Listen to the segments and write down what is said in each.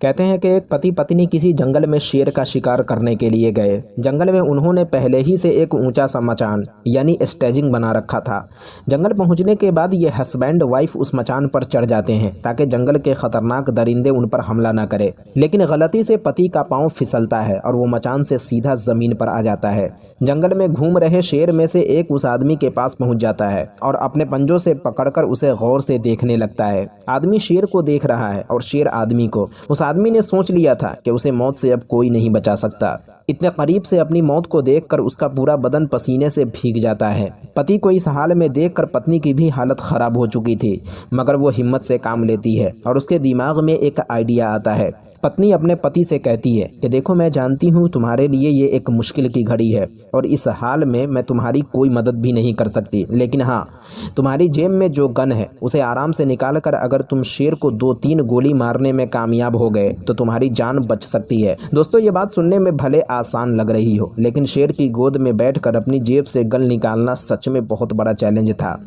कहते हैं कि एक पति पत्नी किसी जंगल में शेर का शिकार करने के लिए गए। जंगल में उन्होंने पहले ही से एक ऊंचा सा मचान यानी स्टेजिंग बना रखा था। जंगल पहुंचने के बाद ये हस्बैंड वाइफ उस मचान पर चढ़ जाते हैं ताकि जंगल के खतरनाक दरिंदे उन पर हमला न करे, लेकिन गलती से पति का पाँव फिसलता है और वो मचान से सीधा जमीन पर आ जाता है। जंगल में घूम रहे शेर में से एक उस आदमी के पास पहुंच जाता है और अपने पंजों से पकड़कर उसे गौर से देखने लगता है। आदमी शेर को देख रहा है और शेर आदमी को। उस आदमी ने सोच लिया था कि उसे मौत से अब कोई नहीं बचा सकता। इतने करीब से अपनी मौत को देखकर उसका पूरा बदन पसीने से भीग जाता है। पति को इस हाल में देखकर पत्नी की भी हालत खराब हो चुकी थी, मगर वो हिम्मत से काम लेती है और उसके दिमाग में एक आइडिया आता है। पत्नी अपने पति से कहती है कि देखो, मैं जानती हूँ तुम्हारे लिए ये एक मुश्किल की घड़ी है और इस हाल में मैं तुम्हारी कोई मदद भी नहीं कर सकती, लेकिन हाँ, तुम्हारी जेब में जो गन है उसे आराम से निकाल कर अगर तुम शेर को 2-3 गोली मारने में कामयाब हो गए तो तुम्हारी जान बच सकती है। दोस्तों, ये बात सुनने में भले आसान लग रही हो, लेकिन शेर की गोद में बैठकर अपनी जेब से गन निकालना सच में बहुत बड़ा चैलेंज था,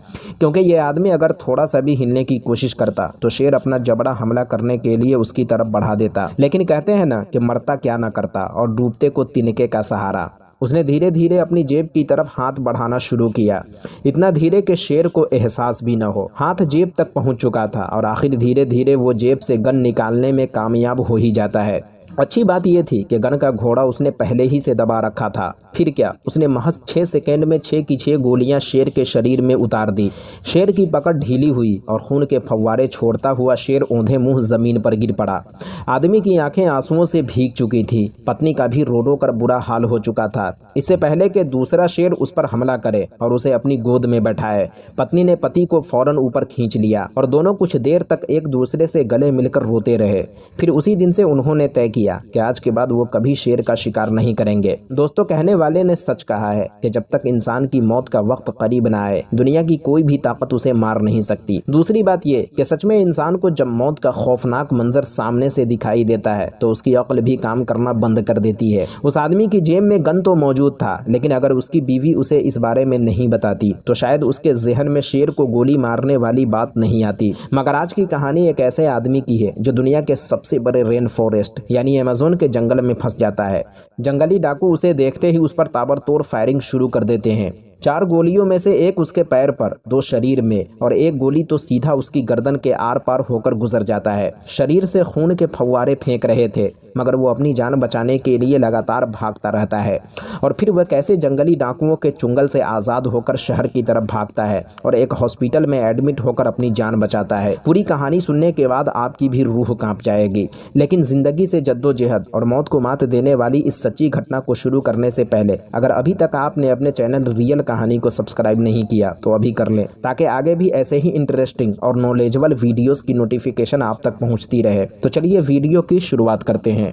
क्योंकि ये आदमी अगर थोड़ा सा भी हिलने की कोशिश करता तो शेर अपना जबड़ा हमला करने के लिए उसकी तरफ बढ़ा देता। लेकिन कहते हैं ना कि मरता क्या ना करता और डूबते को तिनके का सहारा। उसने धीरे धीरे अपनी जेब की तरफ हाथ बढ़ाना शुरू किया, इतना धीरे कि शेर को एहसास भी न हो। हाथ जेब तक पहुंच चुका था और आखिर धीरे धीरे वो जेब से गन निकालने में कामयाब हो ही जाता है। अच्छी बात यह थी कि गन का घोड़ा उसने पहले ही से दबा रखा था। फिर क्या, उसने महज 6 सेकंड में 6 की 6 गोलियां शेर के शरीर में उतार दी। शेर की पकड़ ढीली हुई और खून के फव्वारे छोड़ता हुआ शेर औंधे मुंह जमीन पर गिर पड़ा। आदमी की आंखें आंसुओं से भीग चुकी थी। पत्नी का भी रो रो कर बुरा हाल हो चुका था। इससे पहले कि दूसरा शेर उस पर हमला करे और उसे अपनी गोद में बैठाए, पत्नी ने पति को फौरन ऊपर खींच लिया और दोनों कुछ देर तक एक दूसरे से गले मिलकर रोते रहे। फिर उसी दिन से उन्होंने तय किया कि आज के बाद वो कभी शेर का शिकार नहीं करेंगे। दोस्तों, कहने वाले ने सच कहा है कि जब तक इंसान की मौत का वक्त करीब न आए, दुनिया की कोई भी ताकत उसे मार नहीं सकती। दूसरी बात ये कि सच में इंसान को जब मौत का खौफनाक मंजर सामने से दिखाई देता है तो उसकी अक्ल भी काम करना बंद कर देती है। उस आदमी की जेब में गन तो मौजूद था, लेकिन अगर उसकी बीवी उसे इस बारे में नहीं बताती तो शायद उसके जहन में शेर को गोली मारने वाली बात नहीं आती। मगर आज की कहानी एक ऐसे आदमी की है जो दुनिया के सबसे बड़े रेन फॉरेस्ट यानी अमेज़न के जंगल में फंस जाता है। जंगली डाकू उसे देखते ही उस पर ताबड़तोड़ फायरिंग शुरू कर देते हैं। 4 गोलियों में से एक उसके पैर पर, 2 शरीर में और एक गोली तो सीधा उसकी गर्दन के आर पार होकर गुजर जाता है। शरीर से खून के फव्वारे फेंक रहे थे, मगर वो अपनी जान बचाने के लिए लगातार भागता रहता है। और फिर वह कैसे जंगली डाकुओं के चुंगल से आज़ाद होकर शहर की तरफ भागता है और एक हॉस्पिटल में एडमिट होकर अपनी जान बचाता है। पूरी कहानी सुनने के बाद आपकी भी रूह कांप जाएगी। लेकिन जिंदगी से जद्दोजहद और मौत को मात देने वाली इस सच्ची घटना को शुरू करने से पहले अगर अभी तक आपने अपने चैनल रियल कहानी को सब्सक्राइब नहीं किया तो अभी कर लें, ताकि आगे भी ऐसे ही इंटरेस्टिंग और नॉलेजेबल वीडियोस की नोटिफिकेशन आप तक पहुंचती रहे। तो चलिए वीडियो की शुरुआत करते हैं।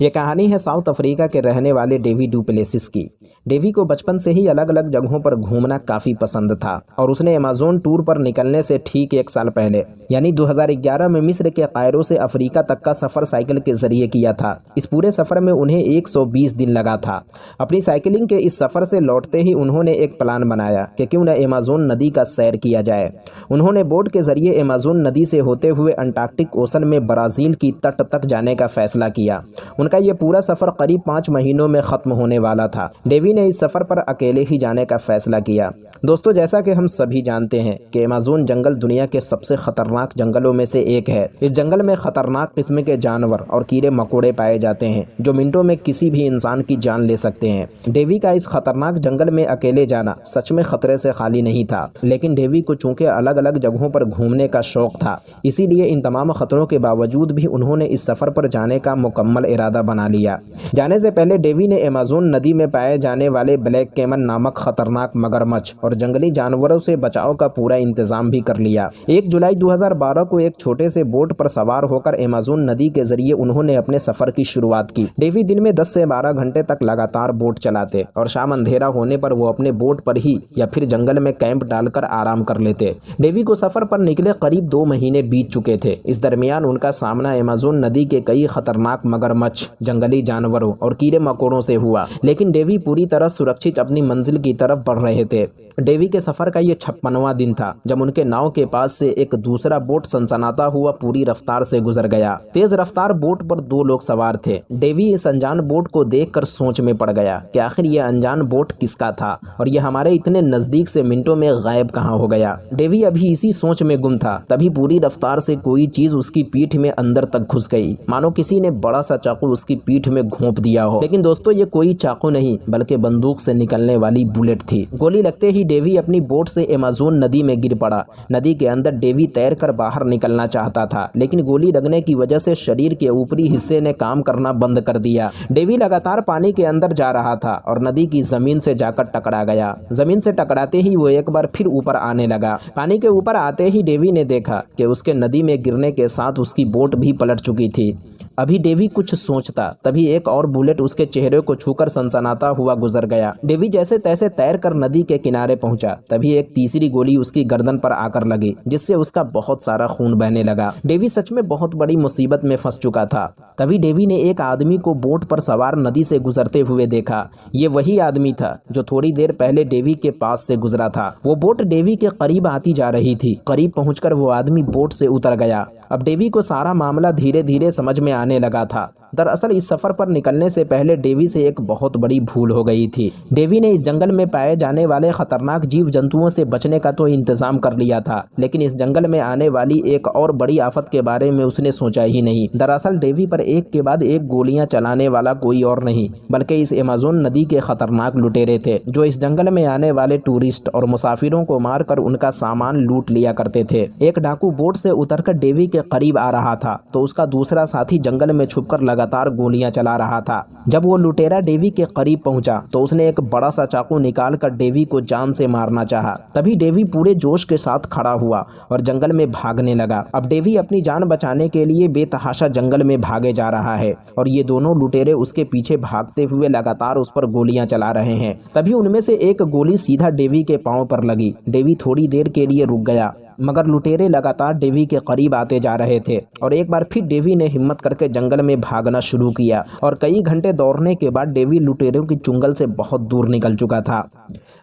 ये कहानी है साउथ अफ्रीका के रहने वाले डेवी डू प्लेसिस की। डेवी को बचपन से ही अलग अलग जगहों पर घूमना काफ़ी पसंद था और उसने अमेज़न टूर पर निकलने से ठीक 1 साल पहले यानी 2011 में मिस्र के कायरो से अफ्रीका तक का सफ़र साइकिल के ज़रिए किया था। इस पूरे सफ़र में उन्हें 120 दिन लगा था। अपनी साइकिलिंग के इस सफ़र से लौटते ही उन्होंने एक प्लान बनाया कि क्यों न अमेज़न नदी का सैर किया जाए। उन्होंने बोट के ज़रिए अमेज़न नदी से होते हुए अंटार्कटिक ओशन में ब्राज़ील की तट तक जाने का फैसला किया। उनका ये पूरा सफ़र करीब 5 महीनों में ख़त्म होने वाला था। डेवी ने इस सफ़र पर अकेले ही जाने का फैसला किया। दोस्तों, जैसा कि हम सभी जानते हैं कि अमेज़न जंगल दुनिया के सबसे ख़तरनाक जंगलों में से एक है। इस जंगल में ख़तरनाक किस्म के जानवर और कीड़े मकोड़े पाए जाते हैं जो मिनटों में किसी भी इंसान की जान ले सकते हैं। डेवी का इस खतरनाक जंगल में अकेले जाना सच में खतरे से खाली नहीं था, लेकिन डेवी को चूंकि अलग अलग जगहों पर घूमने का शौक था, इसीलिए इन तमाम खतरों के बावजूद भी उन्होंने इस सफ़र पर जाने का मुकम्मल इरादा बना लिया। जाने से पहले डेवी ने अमेज़न नदी में पाए जाने वाले ब्लैक कैमन नामक खतरनाक मगरमच्छ और जंगली जानवरों से बचाव का पूरा इंतजाम भी कर लिया। 1 जुलाई 2012 को एक छोटे से बोट पर सवार होकर अमेज़न नदी के जरिए उन्होंने अपने सफर की शुरुआत की। डेवी दिन में 10 से 12 घंटे तक लगातार बोट चलाते और शाम अंधेरा होने पर वो अपने बोट पर ही या फिर जंगल में कैंप डालकर आराम कर लेते। डेवी को सफर पर निकले करीब 2 महीने बीत चुके थे। इस दरमियान उनका सामना अमेज़न नदी के कई खतरनाक मगरमच्छ मगरमच्छ, जंगली जानवरों और कीड़े मकोड़ों से हुआ, लेकिन डेवी पूरी तरह सुरक्षित अपनी मंजिल की तरफ बढ़ रहे थे। डेवी के सफर का ये 56वां दिन था जब उनके नाव के पास से एक दूसरा बोट सनसनाता हुआ पूरी रफ्तार से गुजर गया। तेज रफ्तार बोट पर 2 लोग सवार थे। डेवी इस अनजान बोट को देखकर सोच में पड़ गया कि आखिर यह अनजान बोट किसका था और यह हमारे इतने नजदीक से मिनटों में गायब कहाँ हो गया। डेवी अभी इसी सोच में गुम था, तभी पूरी रफ्तार से कोई चीज उसकी पीठ में अंदर तक घुस गई, मानो किसी ने बड़ा सा चाकू उसकी पीठ में घोंप दिया हो। लेकिन दोस्तों, ये कोई चाकू नहीं बल्कि बंदूक से निकलने वाली बुलेट थी। गोली लगते ही डेवी अपनी बोट से अमेज़न नदी में गिर पड़ा। नदी के अंदर डेवी तैरकर बाहर निकलना चाहता था, लेकिन गोली लगने की वजह से शरीर के ऊपरी हिस्से ने काम करना बंद कर दिया। डेवी लगातार पानी के अंदर जा रहा था और नदी की जमीन से जाकर टकरा गया। जमीन से टकराते ही वो एक बार फिर ऊपर आने लगा। पानी के ऊपर आते ही डेवी ने देखा कि उसके नदी में गिरने के साथ उसकी बोट भी पलट चुकी थी। अभी डेवी कुछ सोचता, तभी एक और बुलेट उसके चेहरे को छूकर सनसनाता हुआ गुजर गया। डेवी जैसे तैसे तैरकर नदी के किनारे पहुंचा, तभी एक तीसरी गोली उसकी गर्दन पर आकर लगी, जिससे उसका बहुत सारा खून बहने लगा। डेवी सच में बहुत बड़ी मुसीबत में फंस चुका था। तभी डेवी ने एक आदमी को बोट पर सवार नदी से गुजरते हुए देखा। ये वही आदमी था जो थोड़ी देर पहले डेवी के पास से गुजरा था। वो बोट डेवी के करीब आती जा रही थी। करीब पहुंचकर वो आदमी बोट से उतर गया। अब डेवी को सारा मामला धीरे धीरे समझ में आने लगा था। दरअसल इस सफर पर निकलने से पहले डेवी से एक बहुत बड़ी भूल हो गई थी। डेवी ने इस जंगल में पाए जाने वाले खतरनाक जीव जंतुओं से बचने का तो इंतजाम कर लिया था, लेकिन इस जंगल में आने वाली एक और बड़ी आफत के बारे में उसने सोचा ही नहीं। दरअसल डेवी पर एक के बाद एक गोलियां चलाने वाला कोई और नहीं बल्कि इस अमेज़न नदी के खतरनाक लुटेरे थे, जो इस जंगल में आने वाले टूरिस्ट और मुसाफिरों को मारकर उनका सामान लूट लिया करते थे। एक डाकू बोट से उतरकर डेवी के करीब आ रहा था तो उसका दूसरा साथी जंगल में छुपकर लगातार गोलियां चला रहा था। जब वो लुटेरा डेवी के करीब पहुंचा तो उसने एक बड़ा सा चाकू निकालकर डेवी को जान से मारना चाहा। तभी डेवी पूरे जोश के साथ खड़ा हुआ और जंगल में भागने लगा। अब डेवी अपनी जान बचाने के लिए बेतहाशा जंगल में भागे जा रहा है और ये दोनों लुटेरे उसके पीछे भागते हुए लगातार उस पर गोलियां चला रहे हैं। तभी उनमें से एक गोली सीधा डेवी के पांव पर लगी। डेवी थोड़ी देर के लिए रुक गया, मगर लुटेरे लगातार डेवी के करीब आते जा रहे थे और एक बार फिर डेवी ने हिम्मत करके जंगल में भागना शुरू किया और कई घंटे दौड़ने के बाद डेवी लुटेरों की चुंगल से बहुत दूर निकल चुका था।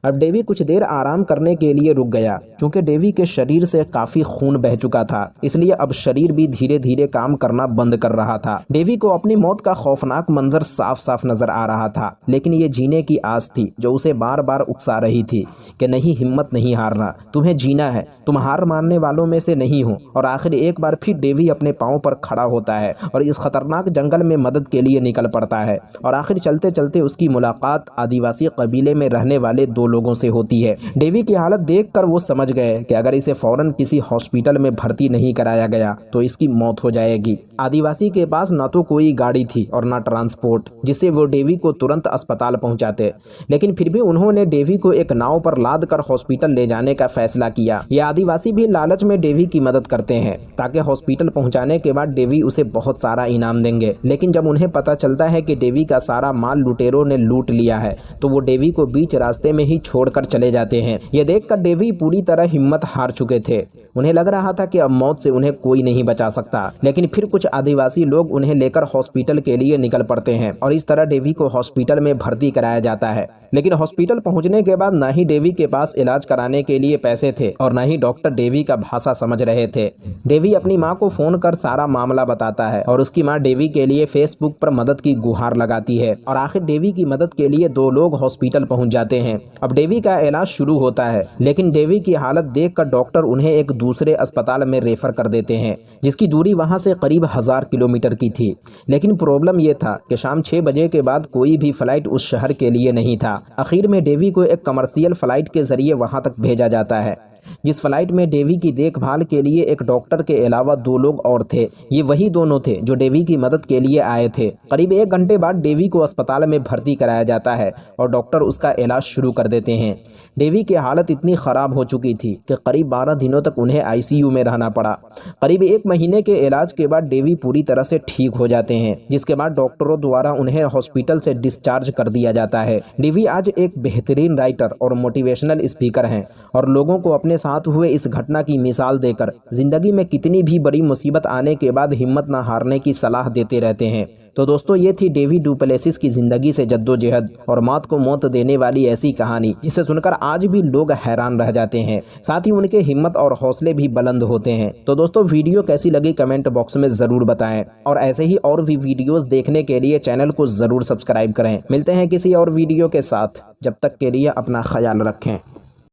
अब डेवी कुछ देर आराम करने के लिए रुक गया। क्योंकि डेवी के शरीर से काफी खून बह चुका था, इसलिए अब शरीर भी धीरे धीरे काम करना बंद कर रहा था। डेवी को अपनी मौत का खौफनाक मंजर साफ साफ नजर आ रहा था, लेकिन ये जीने की आस थी जो उसे बार बार उकसा रही थी कि नहीं, हिम्मत नहीं हारना, तुम्हें जीना है, तुम हार मानने वालों में से नहीं हो। और आखिर एक बार फिर डेवी अपने पांव पर खड़ा होता है और इस खतरनाक जंगल में मदद के लिए निकल पड़ता है। और आखिर चलते चलते उसकी मुलाकात आदिवासी कबीले में रहने वाले 2 लोगों से होती है। डेवी की हालत देखकर वो समझ गए कि अगर इसे फौरन किसी हॉस्पिटल में भर्ती नहीं कराया गया तो इसकी मौत हो जाएगी। आदिवासी के पास न तो कोई गाड़ी थी और न ट्रांसपोर्ट जिससे वो डेवी को तुरंत अस्पताल पहुंचाते, लेकिन फिर भी उन्होंने डेवी को एक नाव पर लाद कर हॉस्पिटल ले जाने का फैसला किया। ये आदिवासी भी लालच में डेवी की मदद करते हैं ताकि हॉस्पिटल पहुंचाने के बाद डेवी उसे बहुत सारा इनाम देंगे। लेकिन जब उन्हें पता चलता है कि डेवी का सारा माल लुटेरों ने लूट लिया है तो वो डेवी को बीच रास्ते में ही छोड़कर चले जाते हैं। ये देखकर डेवी पूरी तरह हिम्मत हार चुके थे। उन्हें लग रहा था कि अब मौत से उन्हें कोई नहीं बचा सकता, लेकिन फिर कुछ आदिवासी लोग उन्हें लेकर हॉस्पिटल के लिए निकल पड़ते हैं और इस तरह डेवी को हॉस्पिटल में भर्ती कराया जाता है। लेकिन हॉस्पिटल पहुंचने के बाद ना ही डेवी के पास इलाज कराने के लिए पैसे थे और ना ही डॉक्टर डेवी का भाषा समझ रहे थे। डेवी अपनी माँ को फोन कर सारा मामला बताता है और उसकी माँ डेवी के लिए फेसबुक पर मदद की गुहार लगाती है और आखिर डेवी की मदद के लिए 2 लोग हॉस्पिटल पहुंच जाते हैं। अब डेवी का इलाज शुरू होता है, लेकिन डेवी की हालत देखकर डॉक्टर उन्हें एक दूसरे अस्पताल में रेफर कर देते हैं जिसकी दूरी वहां से करीब 1000 किलोमीटर की थी। लेकिन प्रॉब्लम यह था कि शाम 6 बजे के बाद कोई भी फ्लाइट उस शहर के लिए नहीं था। आखिर में डेवी को एक कमर्शियल फ्लाइट के जरिए वहां तक भेजा जाता है, जिस फ्लाइट में डेवी की देखभाल के लिए एक डॉक्टर के अलावा 2 लोग और थे। ये वही दोनों थे जो डेवी की मदद के लिए आए थे। करीब 1 घंटे बाद डेवी को अस्पताल में भर्ती कराया जाता है और डॉक्टर उसका इलाज शुरू कर देते हैं। डेवी की हालत इतनी ख़राब हो चुकी थी कि करीब 12 दिनों तक उन्हें आईसीयू में रहना पड़ा। करीब 1 महीने के इलाज के बाद डेवी पूरी तरह से ठीक हो जाते हैं, जिसके बाद डॉक्टरों द्वारा उन्हें हॉस्पिटल से डिस्चार्ज कर दिया जाता है। डेवी आज एक बेहतरीन राइटर और मोटिवेशनल स्पीकर हैं और लोगों को अपने साथ हुए इस घटना की मिसाल देकर जिंदगी में कितनी भी बड़ी मुसीबत आने के बाद हिम्मत न हारने की सलाह देते रहते हैं। तो दोस्तों ये थी डेवी डुप्लेसिस की जिंदगी से जद्दोजहद और मौत को मौत देने वाली ऐसी कहानी, जिसे सुनकर आज भी लोग हैरान रह जाते हैं। साथ ही उनके हिम्मत और हौसले भी बुलंद होते हैं। तो दोस्तों वीडियो कैसी लगी कमेंट बॉक्स में जरूर बताएं और ऐसे ही और भी वीडियोस देखने के लिए चैनल को जरूर सब्सक्राइब करें। मिलते हैं किसी और वीडियो के साथ, जब तक के लिए अपना ख्याल रखें।